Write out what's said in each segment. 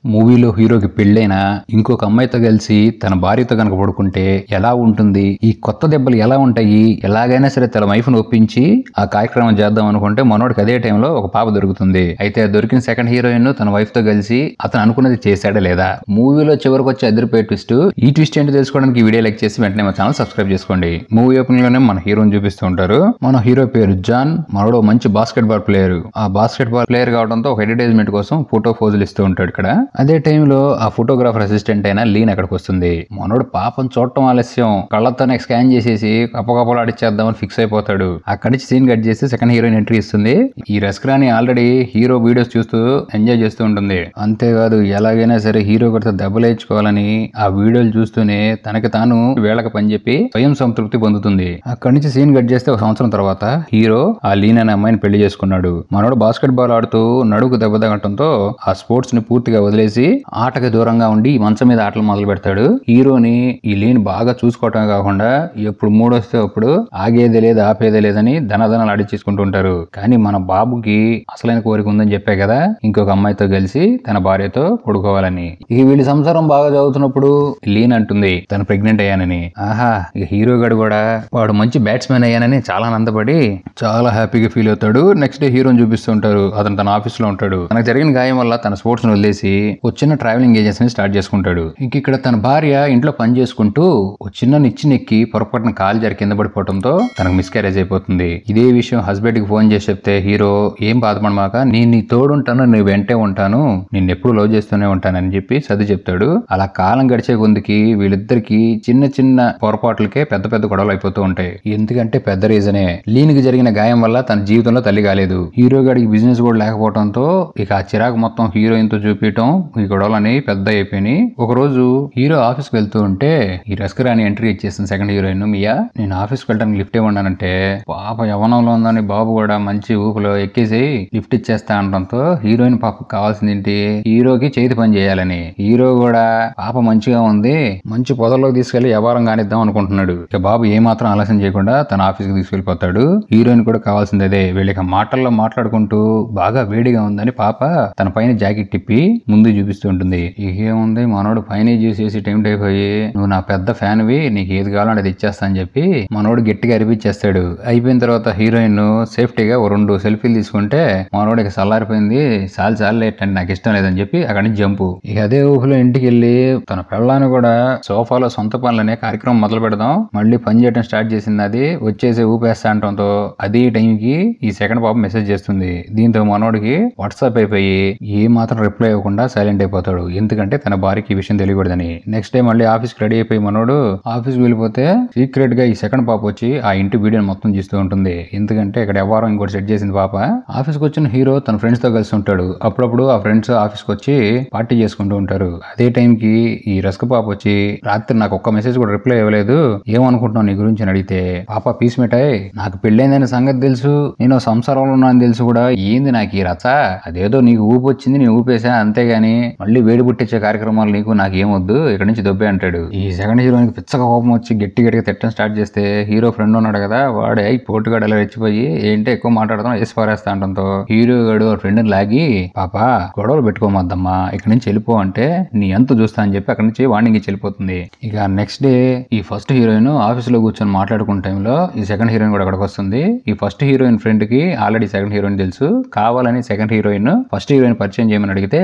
మూవీలో హీరోకి పెళ్ళైనా ఇంకొక అమ్మాయితో కలిసి తన భార్యతో కనుక పడుకుంటే ఎలా ఉంటుంది, ఈ కొత్త దెబ్బలు ఎలా ఉంటాయి, ఎలాగైనా సరే తన వైఫ్ ను ఒప్పించి ఆ కార్యక్రమం చేద్దాం అనుకుంటే మనోడికి అదే టైంలో ఒక పాప దొరుకుతుంది. అయితే దొరికిన సెకండ్ హీరోయిన్ తన వైఫ్ తో కలిసి అతను అనుకున్నది చేశాడా లేదా, మూవీలో చివరికి వచ్చే అదిరిపోయే ట్విస్ట్. ఈ ట్విస్ట్ ఏంటి తెలుసుకోవడానికి వీడియో లైక్ చేసి వెంటనే మా ఛానల్ సబ్స్క్రైబ్ చేసుకోండి. మూవీ ఓపెనింగ్ లోనే మన హీరోని చూపిస్తూ ఉంటారు. మన హీరో పేరు జాన్. మనోడు మంచి బాస్కెట్ బాల్ ప్లేయర్. ఆ బాస్కెట్ బాల్ ప్లేయర్ కావడంతో ఒక అడ్వర్టైజ్మెంట్ కోసం ఫోటో పోజులు ఇస్తూ ఉంటాడు. ఇక్కడ అదే టైంలో ఆ ఫోటోగ్రాఫర్ అసిస్టెంట్ అయిన లీన్ అక్కడికి వస్తుంది. మనోడు పాపం చూడటం ఆలస్యం, కళ్ళతోనే స్కాన్ చేసేసి కప్పకప్పలు ఆడిచ్చేద్దామని ఫిక్స్ అయిపోతాడు. అక్కడి నుంచి సీన్ కట్ చేసి సెకండ్ హీరోయిన్ ఎంట్రీ ఇస్తుంది. ఈ రస్క్రాని ఆల్రెడీ హీరో వీడియోస్ చూస్తూ ఎంజాయ్ చేస్తూ ఉంటుంది. అంతేకాదు ఎలాగైనా సరే హీరో కొడితే దెబ్బలేయించుకోవాలని ఆ వీడియోలు చూస్తూనే తనకి తాను వేళక పని చెప్పి స్వయం సంతృప్తి పొందుతుంది. అక్కడి నుంచి సీన్ కట్ చేస్తే ఒక సంవత్సరం తర్వాత హీరో ఆ లీన్ అనే అమ్మాయిని పెళ్లి చేసుకున్నాడు. మనోడు బాస్కెట్ బాల్ ఆడుతూ నడుకు దెబ్బ తగ్గటంతో ఆ స్పోర్ట్స్ ని పూర్తిగా వదిలేసి ఆటకి దూరంగా ఉండి మంచం మీద ఆటలు మొదలు పెడతాడు. హీరోని ఈ లీన్ బాగా చూసుకోవటమే కాకుండా ఎప్పుడు మూడొస్తే అప్పుడు ఆగేదే లేదు ఆపేదే లేదని ధనధనాలు ఆడిచేసుకుంటూ ఉంటారు. కానీ మన బాబుకి అసలైన కోరిక ఉందని చెప్పే కదా ఇంకొక అమ్మాయితో కలిసి తన భార్యతో పడుకోవాలని. ఇక వీళ్ళ సంసారం బాగా చదువుతున్నప్పుడు లీన్ అంటుంది తను ప్రెగ్నెంట్ అయ్యానని. ఆహా, ఇక హీరో గడు కూడా వాడు మంచి బ్యాట్స్మెన్ అయ్యానని చాలా ఆనందపడి చాలా హ్యాపీగా ఫీల్ అవుతాడు. నెక్స్ట్ డే హీరోని చూపిస్తూ ఉంటారు. అతను తన ఆఫీస్ లో ఉంటాడు. తనకు జరిగిన గాయం వల్ల తన స్పోర్ట్స్ ని వదిలేసి చిన్న ట్రావెలింగ్ ఏజెన్సీ ని స్టార్ట్ చేసుకుంటాడు. ఇంక ఇక్కడ తన భార్య ఇంట్లో పని చేసుకుంటూ ఒక చిన్న నిచ్చెనెక్కి పొరపాటున కాలు జారి కింద పడిపోవడంతో తనకు మిస్క్యారేజ్ అయిపోతుంది. ఇదే విషయం హస్బెండ్ కి ఫోన్ చేసి చెప్తే హీరో ఏం బాధపడమాక, నేను నీ తోడుంటాను, నీ వెంటే ఉంటాను, నిన్ను ఎప్పుడు లవ్ చేస్తూనే ఉంటానని చెప్పి సర్ది చెప్తాడు. అలా కాలం గడిచే కొందికి వీళ్ళిద్దరికి చిన్న చిన్న పొరపాట్లకే పెద్ద పెద్ద గొడవలు అయిపోతూ ఉంటాయి. ఎందుకంటే పెద్ద రీజనే లీన్ కి జరిగిన గాయం వల్ల తన జీవితంలో తల్లి కాలేదు. హీరో గాడికి బిజినెస్ కూడా లేకపోవడంతో ఇక ఆ చిరాకు మొత్తం హీరోయిన్ తో చూపించడం, ఈ గొడవలని పెద్ద అయిపోయినాయి. ఒక రోజు హీరో ఆఫీస్కి వెళ్తూ ఉంటే ఈ రస్కరాని ఎంట్రీ ఇచ్చేసింది సెకండ్ హీరోయిన్ మియా. నేను ఆఫీస్కి వెళ్ళడానికి లిఫ్ట్ ఇవ్వడానంటే పాప యవనంలో ఉందని బాబు కూడా మంచి ఊపులో ఎక్కేసి లిఫ్ట్ ఇచ్చేస్తా అనడంతో హీరోయిన్ పాపకు కావాల్సింది ఏంటి, హీరోకి చేతి పని చేయాలని. హీరో కూడా పాప మంచిగా ఉంది, మంచి పొదల్లోకి తీసుకెళ్లి వ్యవహారం కానిద్దాం అనుకుంటున్నాడు. ఇక బాబు ఏమాత్రం ఆలస్యం చేయకుండా తన ఆఫీస్కి తీసుకెళ్లిపోతాడు. హీరోయిన్ కూడా కావాల్సింది అదే. వీళ్ళకి మాటల్లో మాట్లాడుకుంటూ బాగా వేడిగా ఉందని పాప తన పైన జాకెట్ తిప్పి ముందు చూపిస్తూ ఉంటుంది. ఏముంది మనోడు పైన చూసేసి టైం అయిపోయి నువ్వు నా పెద్ద ఫ్యాన్వి, నీకు ఏది కావాలో అది ఇచ్చేస్తా అని చెప్పి మనోడు గట్టిగా అరిపించేస్తాడు. అయిపోయిన తర్వాత హీరోయిన్ సేఫ్టీగా 2 సెల్ఫీలు తీసుకుంటే మనోడు ఇక సల్లారిపోయింది, చాలు లేటండి నాకు ఇష్టం లేదని చెప్పి అక్కడి నుంచి జంపు. ఇక అదే ఊహలో ఇంటికి వెళ్ళి తన పెళ్ళాన్ని కూడా సోఫాలో సొంత పనులనే కార్యక్రమం మొదలు పెడదాం, మళ్ళీ పని చేయడం స్టార్ట్ చేసింది. అది వచ్చేసి ఊపేస్తా అంటంతో అదే టైంకి ఈ సెకండ్ పాప మెసేజ్ చేస్తుంది. దీంతో మనోడికి వాట్సాప్ అయిపోయి ఏ మాత్రం రిప్లై ఇవ్వకుండా సైలెంట్ అయిపోతాడు. ఎందుకంటే తన భార్యకి ఈ విషయం తెలియకూడదని. నెక్స్ట్ డే మళ్ళీ ఆఫీస్ కి రెడీ అయిపోయి మనోడు ఆఫీస్ కి వెళ్ళిపోతే సీక్రెట్ గా ఈ సెకండ్ పాప వచ్చి ఆ ఇంటి వీడియోని మొత్తం చూస్తూ ఉంటుంది. ఎందుకంటే ఇక్కడ వ్యవహారం ఇంకోటి సెట్ చేసింది పాప. ఆఫీస్ కి వచ్చిన హీరో తన ఫ్రెండ్స్ తో కలిసి ఉంటాడు. అప్పుడప్పుడు ఆ ఫ్రెండ్స్ ఆఫీస్ కి వచ్చి పార్టీ చేసుకుంటూ ఉంటారు. అదే టైం కి ఈ రస్క్ పాప వచ్చి రాత్రి నాకు ఒక్క మెసేజ్ కూడా రిప్లై ఇవ్వలేదు, ఏమనుకుంటున్నావు నీ గురించి అని అడిగితే పాప పీస్ మిఠాయి, నాకు పెళ్ళైందని సంగతి తెలుసు, నేను సంసారంలో ఉన్నాను తెలుసు కూడా, ఏంది నాకు ఈ రచ, అదేదో నీకు ఊపి వచ్చింది నేను ఊపేసా అంతేగాని మళ్ళీ వేడి పుట్టించే కార్యక్రమాలు నీకు నాకేమొద్దు, ఇక్కడ నుంచి దొబ్బే అంటాడు. ఈ సెకండ్ హీరోయిన్ పిచ్చక కోపం వచ్చి గట్టిగా తిట్టడం స్టార్ట్ చేస్తే హీరో ఫ్రెండ్ ఉన్నాడు కదా వాడే పోటుగాడు అలా రెచ్చిపోయి ఏంటి ఎక్కువ మాట్లాడదాం వేసి పారేస్తా అంటంతో హీరో గాడు ఫ్రెండ్ లాగి పాప గొడవలు పెట్టుకోమద్దమ్మా ఇక్కడ నుంచి వెళ్ళిపో అంటే నీ ఎంత చూస్తా అని చెప్పి అక్కడి నుంచి వార్నింగ్ ఇచ్చి వెళ్ళిపోతుంది. ఇక నెక్స్ట్ డే ఈ ఫస్ట్ హీరోయిన్ ఆఫీస్ లో కూర్చొని మాట్లాడుకున్న టైంలో ఈ సెకండ్ హీరోయిన్ కూడా అక్కడికి వస్తుంది. ఈ ఫస్ట్ హీరోయిన్ ఫ్రెండ్ కి ఆల్రెడీ సెకండ్ హీరోయిన్ తెలుసు, కావాలని సెకండ్ హీరోయిన్ ఫస్ట్ హీరోయిన్ పరిచయం చేయమని అడిగితే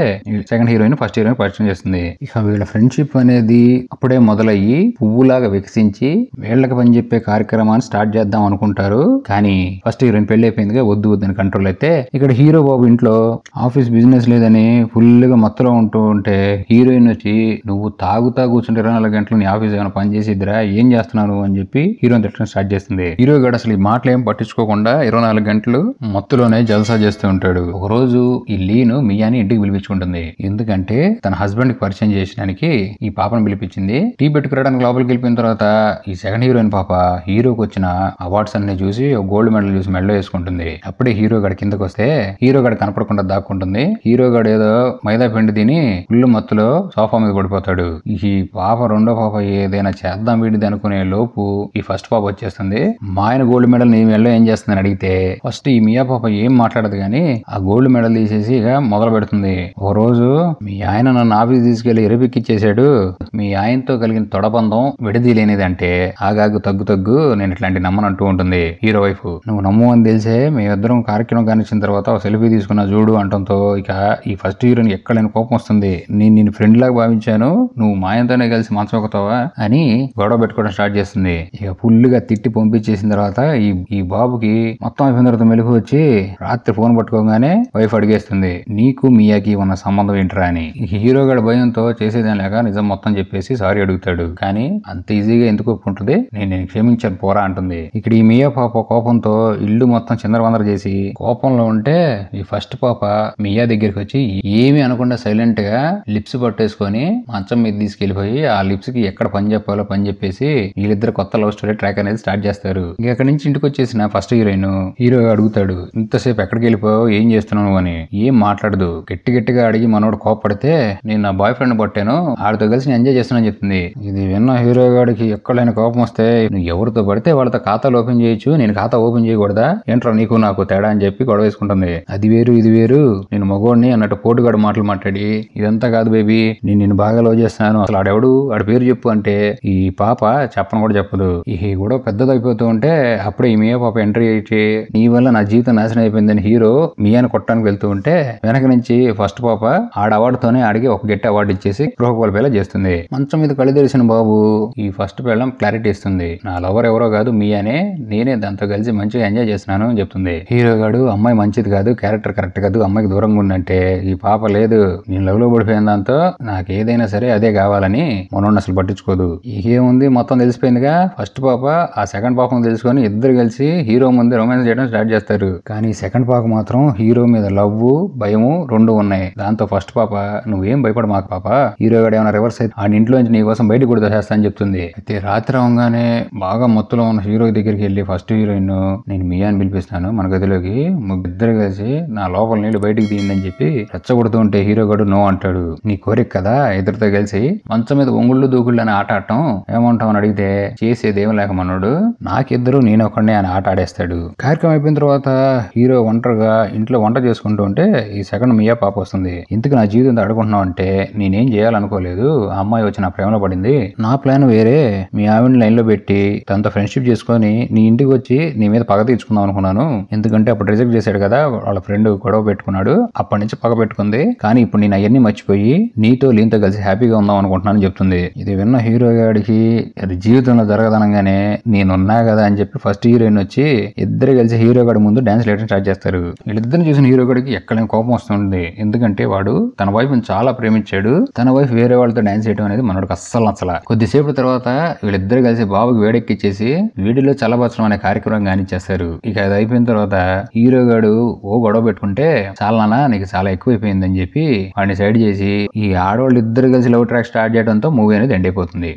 సెకండ్ హీరోయిన్ ఫస్ట్ హీరోయిన్ పరిచయం చేస్తుంది. ఇక వీళ్ళ ఫ్రెండ్షిప్ అనేది అప్పుడే మొదలయ్యి పువ్వులాగా వికసించి వీళ్ళకి పని చెప్పే కార్యక్రమాన్ని స్టార్ట్ చేద్దాం అనుకుంటారు. కానీ ఫస్ట్ హీరోయిన్ పెళ్లి అయిపోయిందిగా వద్దు వద్దని కంట్రోల్ అయితే ఇక్కడ హీరో బాబు ఇంట్లో ఆఫీస్ బిజినెస్ లేదని ఫుల్ గా మత్తులో ఉంటూ ఉంటే హీరోయిన్ వచ్చి నువ్వు తాగుతా కూర్చుంటే 24 గంటలు నీ ఆఫీస్ ఏమైనా పని చేసిద్దిరా, ఏం చేస్తున్నాను అని చెప్పి హీరోయిన్ తిట్టడం స్టార్ట్ చేస్తుంది. హీరో గడు అసలు ఈ మాటలు ఏం పట్టించుకోకుండా 24 గంటలు మత్తులోనే జల్సా చేస్తూ ఉంటాడు. ఒక రోజు ఈ లీను మియాని ఇంటికి పిలిపించుకుంటుంది. ఎందుకంటే తన హస్బెండ్ కి పరిచయం చేసడానికి ఈ పాపను పిలిపించింది. టీ పెట్టుకురావడానికి లోపలికి వెళ్ళిపోయిన తర్వాత ఈ సెకండ్ హీరోయిన్ పాప హీరోకి వచ్చిన అవార్డ్స్ అన్ని చూసి గోల్డ్ మెడల్ చూసి మెడలో వేసుకుంటుంది. అప్పుడే హీరో గడి కిందకి వస్తే హీరో గడి కనపడకుండా దాక్కుంటుంది. హీరో గడు ఏదో మైదా పిండి తిని ఫుల్ మత్తులో సోఫా మీద పడిపోతాడు. ఈ పాప రెండో పాప ఏదైనా చేద్దాం వీడిది అనుకునే లోపు ఈ ఫస్ట్ పాప వచ్చేస్తుంది. మా ఆయన గోల్డ్ మెడల్ నీ మెడలో ఏం చేస్తుందని అడిగితే ఫస్ట్ ఈ మియా పాప ఏం మాట్లాడదు కానీ ఆ గోల్డ్ మెడల్ తీసేసి ఇక మొదలు పెడుతుంది. ఒక రోజు రోజు మీ ఆయన నన్ను ఆఫీస్ తీసుకెళ్లి ఎరిపిక్కిచ్చేశాడు, మీ ఆయనతో కలిగిన తొడబంధం విడదీలేనిదంటే ఆగాగు తగ్గు నేను ఇట్లాంటి నమ్మనంటూ ఉంటుంది హీరో వైఫ్. నువ్వు నమ్ము అని తెలిసే మేమిద్దరం కార్యక్రమం కానిచ్చిన తర్వాత ఒక సెల్ఫీ తీసుకున్నా చూడు అంటంతో ఇక ఈ ఫస్ట్ హీరోని ఎక్కడైనా కోపం వస్తుంది. నేను ఫ్రెండ్ లాగా భావించాను, నువ్వు మా ఆయనతోనే కలిసి మంచం ఎక్కుతావా అని గొడవ పెట్టుకోవడం స్టార్ట్ చేస్తుంది. ఇక ఫుల్గా తిట్టి పంపించేసిన తర్వాత ఈ బాబుకి మొత్తం అయిపోయిన తర్వాత మెలుగు వచ్చి రాత్రి ఫోన్ పట్టుకోగానే వైఫ్ అడిగేస్తుంది, నీకు మియాకి ఉన్న సంబంధం ఏంట్రా అని. హీరో గడి భయంతో చేసేదేం లేక నిజం మొత్తం చెప్పేసి సారీ అడుగుతాడు. కానీ అంత ఈజీగా ఎందుకు ఒప్పుకుంటుంది, నేను క్షమించాను పోరా అంటుంది. ఇక్కడ ఈ మియా పాప కోపంతో ఇల్లు మొత్తం చిందరవందర చేసి కోపంలో ఉంటే ఈ ఫస్ట్ పాప మియా దగ్గరికి వచ్చి ఏమీ అనకుండా సైలెంట్ గా లిప్స్ పట్టేసుకొని మంచం మీద తీసుకెళ్లిపోయి ఆ లిప్స్ కి ఎక్కడ పని చెప్పాలో పని చెప్పేసి వీళ్ళిద్దరు కొత్త లవ్ స్టోరీ ట్రాక్ అనేది స్టార్ట్ చేస్తారు. ఇంక అక్కడి నుంచి ఇంటికి వచ్చేసిన ఫస్ట్ హీరో అడుగుతాడు, ఇంతసేపు ఎక్కడికి వెళ్ళిపోయావు, ఏం చేస్తున్నావు అని. ఏం మాట్లాడదు. గట్టిగా అడిగి మనోడు కోపడితే నేను నా బాయ్ ఫ్రెండ్ పట్టాను, ఆడితో కలిసి నేను ఎంజాయ్ చేస్తున్నాను చెప్తుంది. ఇది విన్న హీరో గాడికి ఎక్కడైనా కోపం వస్తే నువ్వు ఎవరితో పడితే వాళ్ళతో ఖాతాలు ఓపెన్ చేయొచ్చు, నేను ఖాతా ఓపెన్ చేయకూడదా ఏంట్రా నీకు నాకు తేడా అని చెప్పి గొడవ వేసుకుంటుంది. అది వేరు ఇది వేరు, నేను మగోడిని అన్నట్టు పోటుగాడు మాటలు మాట్లాడి ఇదంతా కాదు బేబీ, నేను బాగా లవ్ చేస్తున్నాను, అసలు ఆడెవడు ఆడి పేరు చెప్పు అంటే ఈ పాప చెప్పను కూడా చెప్పదు. ఈ గొడవ పెద్దదైపోతూ ఉంటే అప్పుడే ఈ మియా పాప ఎంట్రీ అయితే నీ వల్ల నా జీవితం నాశనం అయిపోయిందని హీరో మియాని కొట్టడానికి వెళ్తూ ఉంటే వెనక నుంచి ఫస్ట్ పాప ఆడ అవార్డుతోనే ఆడికి ఒక గట్టి అవార్డు ఇచ్చేసి గృహకోల్పేలా చేస్తుంది. మంచం మీద కళ్ళు తెరిసిన బాబు ఈ ఫస్ట్ పిల్లం క్లారిటీ ఇస్తుంది, నా లవర్ ఎవరో కాదు మియానే, నేనే దాంతో కలిసి మంచిగా ఎంజాయ్ చేస్తున్నాను అని చెప్తుంది. హీరో గాడు అమ్మాయి మంచిది కాదు, క్యారెక్టర్ కరెక్ట్ కాదు, అమ్మాయికి దూరంగా ఉండంటే ఈ పాప లేదు, నేను లవ్ లో పడిపోయిన దాంతో నాకు ఏదైనా సరే అదే కావాలని మనోడిని అసలు పట్టించుకోదు. ఏముంది మొత్తం తెలిసిపోయిందిగా. ఫస్ట్ పాప ఆ సెకండ్ పాపను తెలుసుకొని ఇద్దరు కలిసి హీరో ముందు రొమాన్స్ చేయడం స్టార్ట్ చేస్తారు. కానీ సెకండ్ పాప మాత్రం హీరో మీద లవ్ భయము రెండు ఉన్నాయి. దాంతో ఫస్ట్ పాప నువ్వేం భయపడ మాకు పాప, హీరో గాడు ఏమైనా రివర్స్ అయితే ఆ ఇంట్లోంచి నీ కోసం బయటకు కూడా దోసేస్తా అని చెప్తుంది. అయితే రాత్రి అవగానే బాగా మొత్తులో ఉన్న హీరో దగ్గరికి వెళ్ళి ఫస్ట్ హీరోయిన్ నేను మియాని పిలిపిస్తాను మన గదిలోకి, ఇద్దరు కలిసి నా లోపల నీళ్ళు బయటికి తీయండి అని చెప్పి రెచ్చగొడుతూ ఉంటే హీరో గాడు నో అంటాడు. నీ కోరిక కదా ఇద్దరితో కలిసి మంచం మీద ఒంగుళ్ళు దూకుళ్ళు అని ఆట ఆడటం, ఏమంటావు అని అడిగితే చేసేదేం లేక మనోడు నాకిద్దరు నేను ఒకడినే అని ఆట ఆడేస్తాడు. కార్యక్రమం అయిపోయిన తర్వాత హీరో ఒంటరిగా ఇంట్లో వంట చేసుకుంటూ ఉంటే ఈ సెకండ్ మియా పాప వస్తుంది. ఇంతకు నా జీవితం అడుగుంటున్నావు అంటే నేనేం చేయాలనుకోలేదు, ఆ అమ్మాయి వచ్చి నా ప్రేమలో పడింది, నా ప్లాన్ వేరే, మీ ఆవిడని లైన్ లో పెట్టి తనతో ఫ్రెండ్షిప్ చేసుకొని నీ ఇంటికి వచ్చి నీ మీద పగ తీర్చుకుందాం అనుకున్నాను, ఎందుకంటే అప్పుడు రిజెక్ట్ చేశాడు కదా వాళ్ళ ఫ్రెండ్ గొడవ పెట్టుకున్నాడు, అప్పటి నుంచి పగ పెట్టుకుంది, కానీ ఇప్పుడు నేను అవన్నీ మర్చిపోయి నీతో లీన్తో కలిసి హ్యాపీగా ఉందాం అనుకుంటున్నాను చెప్తుంది. ఇది విన్న హీరో గాడికి అది జీవితంలో జరగదనగానే నేనున్నా కదా అని చెప్పి ఫస్ట్ హీరోయిన్ వచ్చి ఇద్దరు కలిసి హీరో గాడి ముందు డాన్స్ వేయడం స్టార్ట్ చేస్తారు. వీళ్ళిద్దరిని చూసిన హీరో గాడికి ఎక్కడైనా కోపం వస్తుంది, ఎందుకంటే వాడు తన వైఫ్ చాలా ప్రేమించాడు, తన వైఫ్ వేరే వాళ్ళతో డాన్స్ చేయడం అనేది మనోడికి అస్సలు నచ్చల. కొద్దిసేపు తర్వాత వీళ్ళిద్దరు కలిసి బాబుకి వేడెక్కిచ్చేసి వీడిలో చల్లబరచడం అనే కార్యక్రమం కానిచ్చేస్తారు. ఇక అది అయిపోయిన తర్వాత హీరో గాడు ఓ గొడవ పెట్టుకుంటే చాలా నీకు చాలా ఎక్కువైపోయిందని చెప్పి వాడిని సైడ్ చేసి ఈ ఆడవాళ్ళు ఇద్దరు కలిసి లవ్ ట్రాక్ స్టార్ట్ చేయడంతో మూవీ అనేది ఎండ్ అయిపోతుంది.